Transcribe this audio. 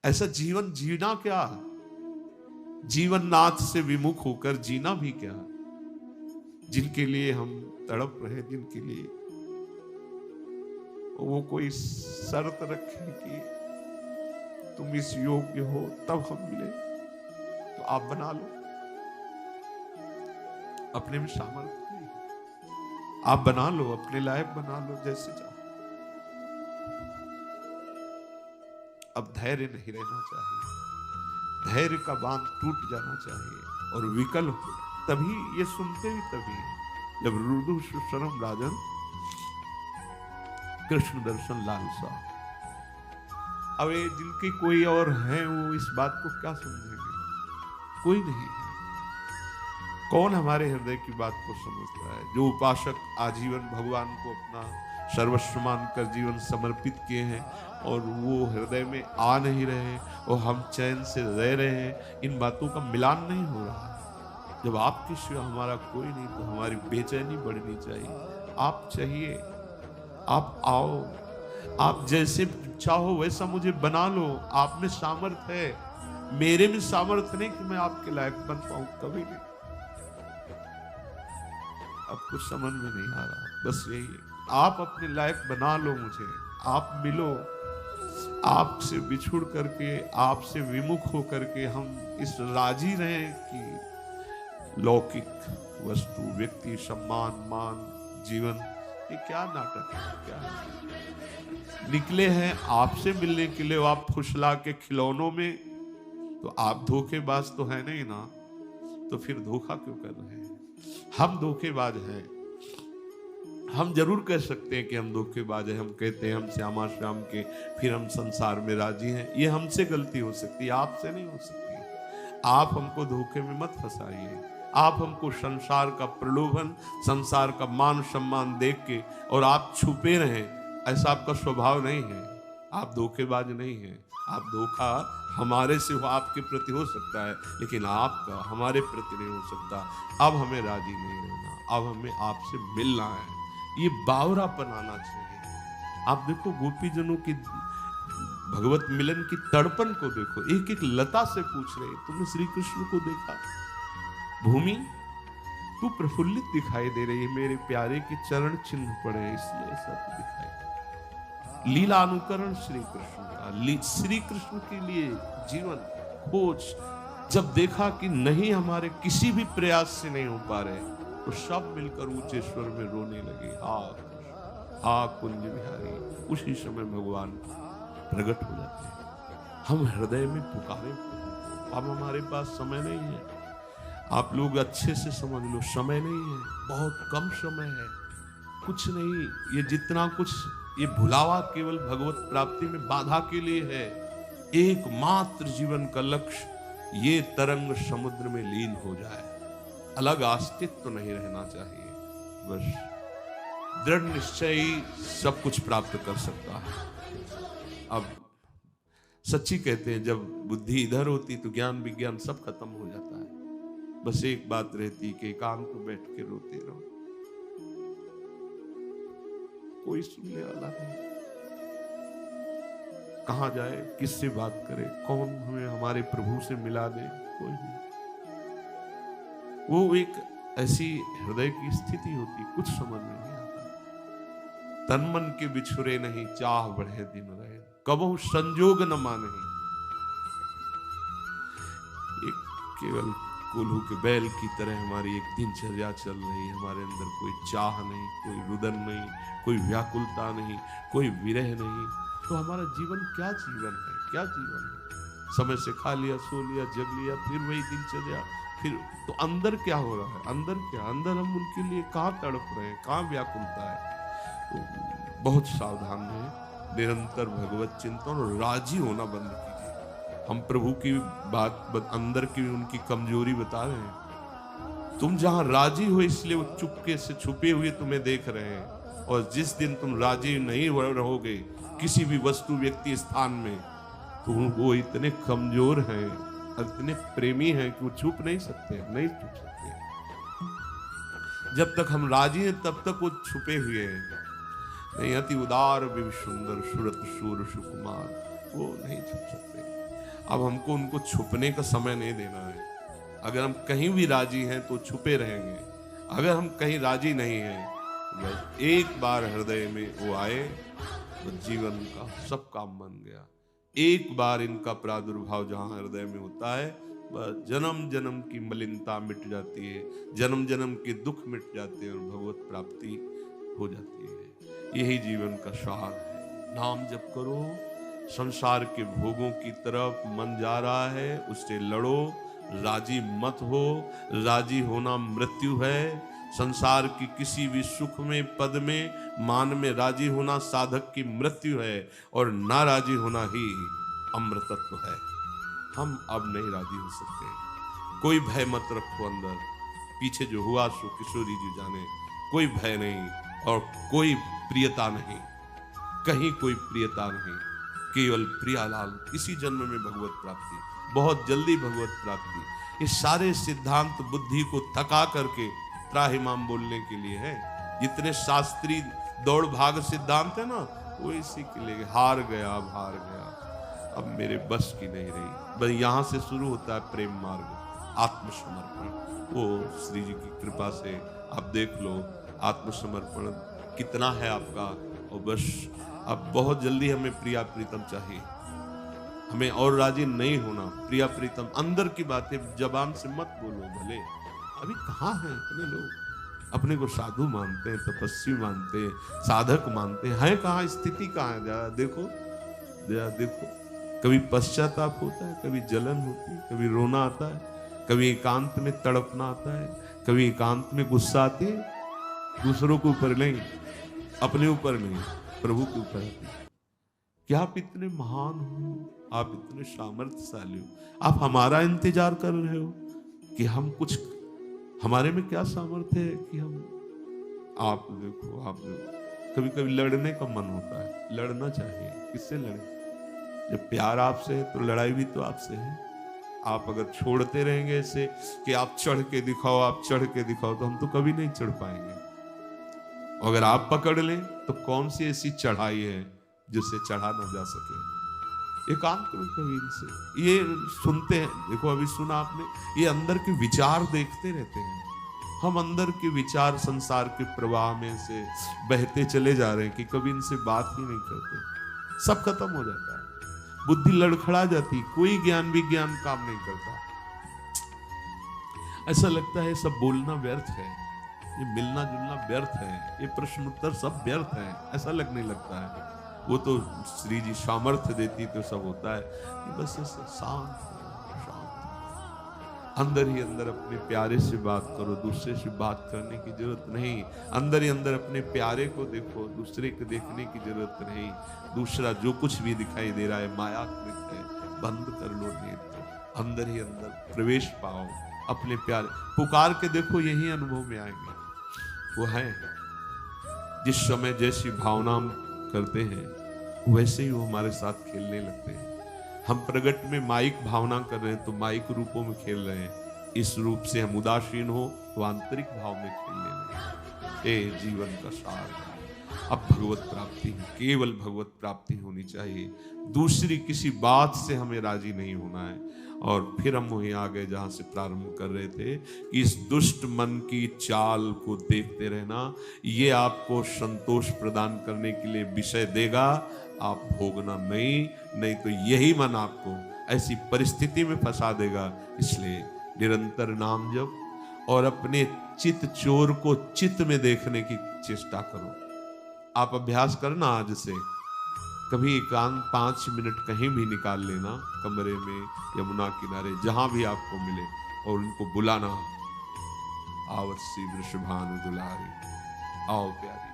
ऐसा जीवन जीना क्या, जीवन नाथ से विमुख होकर जीना भी क्या। जिनके लिए हम तड़प रहे, जिनके लिए वो कोई शर्त रखे कि तुम इस योग्य हो तब हम मिले, तो आप बना लो। अपने में सामर्थ्य नहीं, आप बना लो, अपने लायक बना लो जैसे चाहो। अब धैर्य नहीं रहना चाहिए, धैर्य का बांध टूट जाना चाहिए। और विकल तभी ये सुनते ही तभी जब रुदु सुशरम राजन कृष्ण दर्शन लालसा। अब ये जिनके कोई और हैं वो इस बात को क्या समझेंगे, कोई नहीं है। कौन हमारे हृदय की बात को समझता है। जो उपासक आजीवन भगवान को अपना सर्वस्व मानकर जीवन समर्पित किए हैं और वो हृदय में आ नहीं रहे और हम चैन से रह रहे हैं, इन बातों का मिलान नहीं हो रहा है। जब आपके सिवा हमारा कोई नहीं तो हमारी बेचैनी बढ़नी चाहिए। आप चाहिए, आप आओ, आप जैसे चाहो वैसा मुझे बना लो। आप में सामर्थ्य है, मेरे में सामर्थ्य नहीं कि मैं आपके लायक बन पाऊं, कभी नहीं। अब कुछ समझ में नहीं आ रहा, बस यही है, आप अपने लायक बना लो मुझे, आप मिलो। आपसे बिछुड़ करके, आपसे विमुख होकर के हम इस राजी रहें कि लौकिक वस्तु, व्यक्ति, सम्मान, मान, जीवन, ये क्या नाटक है, क्या है? निकले हैं आपसे मिलने के लिए, आप फुसला के खिलौनों में, तो आप धोखेबाज तो है नहीं ना, तो फिर धोखा क्यों कर रहे हैं? हम धोखेबाज हैं। हम जरूर कह सकते हैं कि हम धोखेबाज हैं, हम कहते हैं हम श्यामा श्याम के, फिर हम संसार में राजी हैं। ये हमसे गलती हो सकती है, आपसे नहीं हो सकती। आप हमको धोखे में मत फंसाइए। आप हमको संसार का प्रलोभन, संसार का मान सम्मान देख के और आप छुपे रहें, ऐसा आपका स्वभाव नहीं है। आप धोखेबाज नहीं हैं। आप धोखा हमारे से आपके प्रति हो सकता है, लेकिन आपका हमारे प्रति नहीं हो सकता। अब हमें राजी नहीं रहना, अब हमें आपसे मिलना है। ये बावरापन आना चाहिए। आप देखो गोपीजनों की भगवत मिलन की तड़पन को देखो। एक एक लता से पूछ रहे, तुमने श्री कृष्ण को देखा? भूमि तू प्रफुल्लित दिखाई दे रही है, मेरे प्यारे के चरण चिन्ह पड़े इसलिए सब दिखाई। लीला अनुकरण श्री कृष्ण का, श्री कृष्ण के लिए जीवन खोज। जब देखा कि नहीं, हमारे किसी भी प्रयास से नहीं हो पा रहे, तो सब मिलकर ऊंचे स्वर में रोने लगे, हा कुंज बिहारी। उसी समय भगवान प्रकट हो जाते हैं। हम हृदय में पुकारे, अब हमारे पास समय नहीं है। आप लोग अच्छे से समझ लो, समय नहीं है, बहुत कम समय है, कुछ नहीं। ये जितना कुछ, ये भुलावा केवल भगवत प्राप्ति में बाधा के लिए है। एकमात्र जीवन का लक्ष्य ये तरंग समुद्र में लीन हो जाए, अलग अस्तित्व नहीं रहना चाहिए। बस दृढ़ निश्चय ही सब कुछ प्राप्त कर सकता है। अब सच्ची कहते हैं, जब बुद्धि इधर होती तो ज्ञान विज्ञान सब खत्म हो जाता है। बस एक बात रहती कि एकांत में बैठ के रोते रहो, कोई सुनने वाला नहीं। कहां जाए, किससे बात करे, कौन हमें हमारे प्रभु से मिला दे, कोई नहीं। वो एक ऐसी हृदय की स्थिति होती, कुछ समझ में नहीं आता। तन मन के बिछुरे नहीं, चाह बढ़े दिन रहे, कबहू संजोग न माने। एक केवल कोल्हू के बैल की तरह हमारी एक दिनचर्या चल रही है। हमारे अंदर कोई चाह नहीं, कोई रुदन नहीं, कोई व्याकुलता नहीं, कोई विरह नहीं। तो हमारा जीवन क्या जीवन है, क्या जीवन है? समय से खा लिया, सो लिया, जग लिया, फिर वही दिनचर्या। फिर तो अंदर क्या हो रहा है, अंदर क्या, अंदर हम उनके लिए कहाँ तड़प रहे हैं, कहाँ व्याकुलता है। तो बहुत सावधान रहे, निरंतर भगवत चिंतन और राजी होना बंद कीजिए। हम प्रभु की बात अंदर की उनकी कमजोरी बता रहे हैं। तुम जहां राजी हो इसलिए वो चुपके से छुपे हुए तुम्हें देख रहे हैं, और जिस दिन तुम राजी नहीं रहोगे किसी भी वस्तु, व्यक्ति, स्थान में, तो वो इतने कमजोर हैं, इतने प्रेमी हैं कि वो छुप नहीं सकते, नहीं छुप सकते। जब तक हम राजी हैं तब तक वो छुपे हुए हैं। नहीं, अति उदार विव सुंदर सुरत शूर सुकुमार, वो नहीं छुप सकते। अब हमको उनको छुपने का समय नहीं देना है। अगर हम कहीं भी राजी हैं तो छुपे रहेंगे, अगर हम कहीं राजी नहीं हैं तो बस एक बार हृदय में वो आए तो जीवन का सब काम बन गया। एक बार इनका प्रादुर्भाव जहाँ हृदय में होता है, बस जन्म जन्म की मलिनता मिट जाती है, जन्म जन्म के दुख मिट जाते हैं और भगवत प्राप्ति हो जाती है। यही जीवन का सार है। नाम जप करो, संसार के भोगों की तरफ मन जा रहा है उससे लड़ो, राजी मत हो। राजी होना मृत्यु है। संसार की किसी भी सुख में, पद में, मान में राजी होना साधक की मृत्यु है और ना राजी होना ही अमृतत्व है। हम अब नहीं राजी हो सकते। कोई भय मत रखो अंदर, पीछे जो हुआ सो किशोरी जी जाने। कोई भय नहीं और कोई प्रियता नहीं, कहीं कोई प्रियता नहीं, केवल प्रियालाल। इसी जन्म में भगवत प्राप्ति, बहुत जल्दी भगवत प्राप्ति। ये सारे सिद्धांत बुद्धि को थका करके त्राहिमाम बोलने के लिए है। जितने शास्त्रीय दौड़ भाग सिद्धांत है ना, वो इसी के लिए। हार गया, अब हार गया, अब मेरे बस की नहीं रही। बस यहाँ से शुरू होता है प्रेम मार्ग, आत्मसमर्पण। वो श्री जी की कृपा से आप देख लो आत्मसमर्पण कितना है आपका। और बस अब बहुत जल्दी हमें प्रिया प्रीतम चाहिए, हमें और राजी नहीं होना। प्रिया प्रीतम अंदर की बातें जबान से मत बोलो। भले अभी कहाँ हैं इतने लोग, अपने को साधु मानते हैं, तपस्वी मानते हैं, साधक मानते हैं कहाँ? स्थिति कहाँ है? जरा देखो, जरा देखो। कभी पश्चाताप होता है, कभी जलन होती है, कभी रोना आता है, कभी एकांत में तड़पना आता है, कभी एकांत में गुस्सा आती है। दूसरों के ऊपर नहीं, अपने ऊपर नहीं, प्रभु के ऊपर आती है। क्या आप इतने महान हो, आप इतने सामर्थ्यशाली हो, आप हमारा इंतजार कर रहे हो कि हम कुछ, हमारे में क्या सामर्थ्य है कि हम, आप देखो, आप देखो। कभी कभी लड़ने का मन होता है, लड़ना चाहिए। किससे लड़े? जब प्यार आपसे है तो लड़ाई भी तो आपसे है। आप अगर छोड़ते रहेंगे ऐसे कि आप चढ़ के दिखाओ, आप चढ़ के दिखाओ, तो हम तो कभी नहीं चढ़ पाएंगे। अगर आप पकड़ लें तो कौन सी ऐसी चढ़ाई है जिससे चढ़ा ना जा सके? एकांत में कभी इनसे ये सुनते हैं। देखो अभी सुना आपने, ये अंदर के विचार देखते रहते हैं। हम अंदर के विचार संसार के प्रवाह में से बहते चले जा रहे हैं कि कभी इनसे बात ही नहीं करते। सब खत्म हो जाता है, बुद्धि लड़खड़ा जाती, कोई ज्ञान विज्ञान काम नहीं करता। ऐसा लगता है सब बोलना व्यर्थ है, ये मिलना जुलना व्यर्थ है, ये प्रश्न उत्तर सब व्यर्थ है, ऐसा लगने लगता है। वो तो श्री जी सामर्थ्य देती तो सब होता है कि बस ऐसे शांत अंदर ही अंदर अपने प्यारे से बात करो, दूसरे से बात करने की जरूरत नहीं। अंदर ही अंदर अपने प्यारे को देखो, दूसरे को देखने की जरूरत नहीं। दूसरा जो कुछ भी दिखाई दे रहा है मायाकृत है, बंद कर लो नेत्र, अंदर ही अंदर प्रवेश पाओ अपने प्यारे। पुकार के देखो, यही अनुभव में आएंगे। वो है जिस समय जैसी भावना करते हैं वैसे ही वो हमारे साथ खेलने लगते हैं। हम प्रगट में माइक भावना कर रहे हैं तो माइक रूपों में खेल रहे हैं। इस रूप से हम उदासीन हो तो आंतरिक भाव में खेलने लगे। ये जीवन का सार है। अब भगवत प्राप्ति, केवल भगवत प्राप्ति होनी चाहिए। दूसरी किसी बात से हमें राजी नहीं होना है। और फिर हम वहीं आ गए जहां से प्रारंभ कर रहे थे कि इस दुष्ट मन की चाल को देखते रहना, ये आपको संतोष प्रदान करने के लिए विषय देगा, आप भोगना नहीं तो यही मन आपको ऐसी परिस्थिति में फंसा देगा। इसलिए निरंतर नाम जप और अपने चित चोर को चित में देखने की चेष्टा करो। आप अभ्यास करना आज से, कभी एकांत 5 मिनट कहीं भी निकाल लेना, कमरे में, यमुना किनारे, जहां भी आपको मिले, और उनको बुलाना, आवसी वृषभानु दुलारी, आओ प्यारी।